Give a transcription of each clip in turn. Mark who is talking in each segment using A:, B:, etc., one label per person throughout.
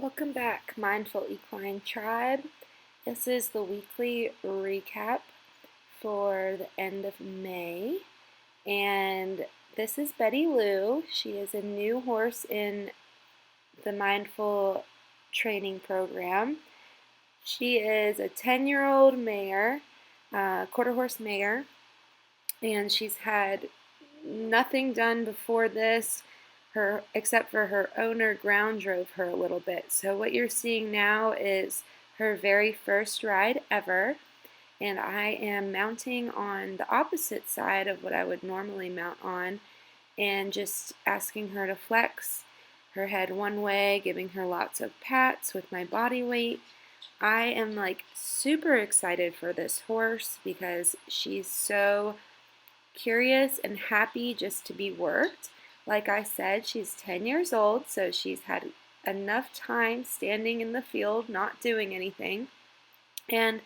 A: Welcome back, Mindful Equine Tribe. This is the weekly recap for the end of May, and this is Betty Lou. She is a new horse in the Mindful Training Program. She is a 10-year-old mare, quarter horse mare, and she's had nothing done before this except for her owner ground drove her a little bit. So what you're seeing now is her very first ride ever, and I am mounting on the opposite side of what I would normally mount on and just asking her to flex her head one way, giving her lots of pats with my body weight. I am like super excited for this horse because she's so curious and happy just to be worked. Like I said, she's 10 years old, so she's had enough time standing in the field, not doing anything. And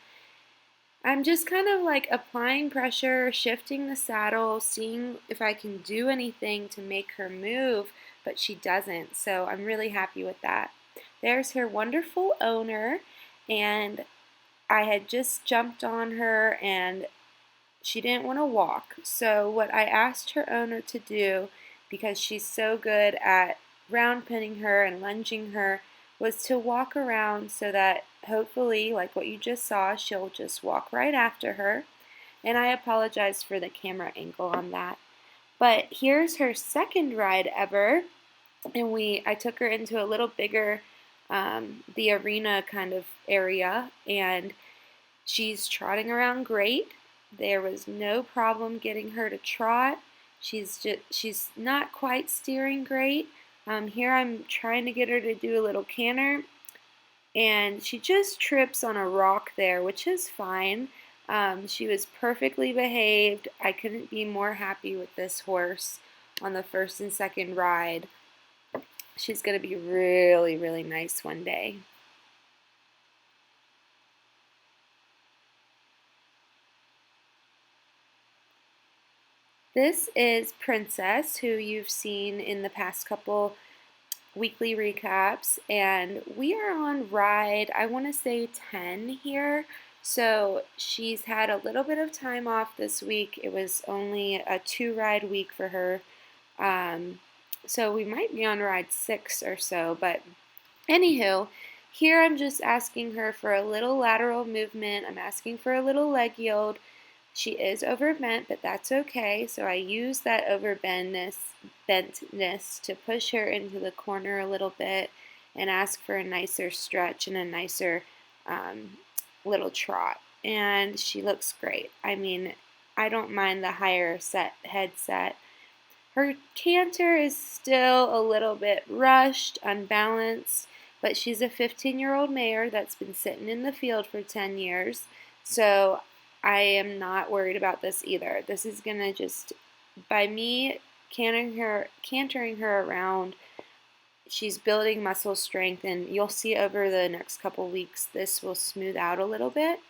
A: I'm just kind of like applying pressure, shifting the saddle, seeing if I can do anything to make her move, but she doesn't. So I'm really happy with that. There's her wonderful owner, and I had just jumped on her and she didn't want to walk. So what I asked her owner to do, because she's so good at round pinning her and lunging her, was to walk around so that hopefully, like what you just saw, she'll just walk right after her. And I apologize for the camera angle on that. But here's her second ride ever, and I took her into a little bigger, the arena kind of area, and she's trotting around great. There was no problem getting her to trot. She's not quite steering great. Here I'm trying to get her to do a little canter, and she just trips on a rock there, which is fine. She was perfectly behaved. I couldn't be more happy with this horse on the first and second ride. She's going to be really, really nice one day. This is Princess, who you've seen in the past couple weekly recaps, and we are on ride, I want to say 10 here. So she's had a little bit of time off this week. It was only a 2-ride week for her. So we might be on ride 6 or so, but anywho, here I'm just asking her for a little lateral movement. I'm asking for a little leg yield. She is overbent, but that's okay. So I use that bentness to push her into the corner a little bit and ask for a nicer stretch and a nicer little trot. And she looks great. I mean, I don't mind the higher headset. Her canter is still a little bit rushed, unbalanced, but she's a 15-year-old mare that's been sitting in the field for 10 years. So I am not worried about this either. This is going to just, by me cantering her around, she's building muscle strength, and you'll see over the next couple weeks this will smooth out a little bit.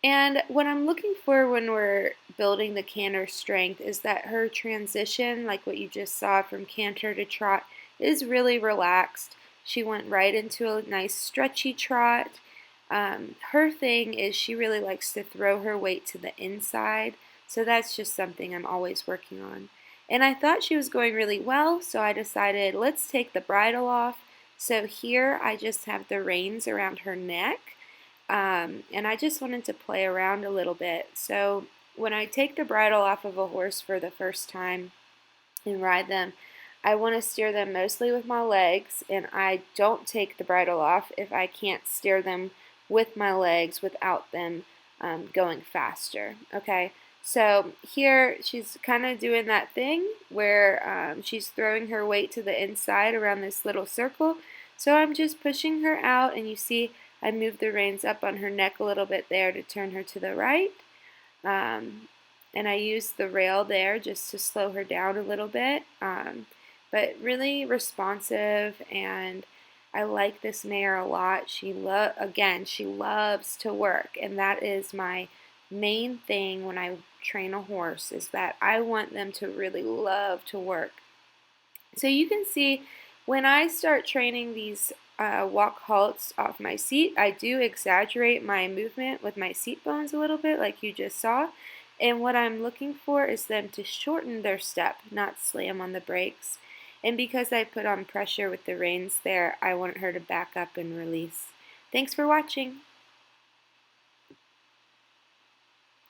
A: And what I'm looking for when we're building the canter strength is that her transition, like what you just saw from canter to trot, is really relaxed. She went right into a nice stretchy trot. Her thing is she really likes to throw her weight to the inside, so that's just something I'm always working on. And I thought she was going really well, so I decided let's take the bridle off. So here I just have the reins around her neck, and I just wanted to play around a little bit. So when I take the bridle off of a horse for the first time and ride them, I want to steer them mostly with my legs, and I don't take the bridle off if I can't steer them with my legs without them going faster. Okay, so here she's kind of doing that thing where she's throwing her weight to the inside around this little circle. So I'm just pushing her out, and you see I move the reins up on her neck a little bit there to turn her to the right. And I use the rail there just to slow her down a little bit. But really responsive, and I like this mare a lot. She loves to work, and that is my main thing when I train a horse, is that I want them to really love to work. So you can see When I start training these walk halts off my seat, I do exaggerate my movement with my seat bones a little bit, like you just saw. And what I'm looking for is them to shorten their step, not slam on the brakes. And because I put on pressure with the reins there, I want her to back up and release. Thanks for watching.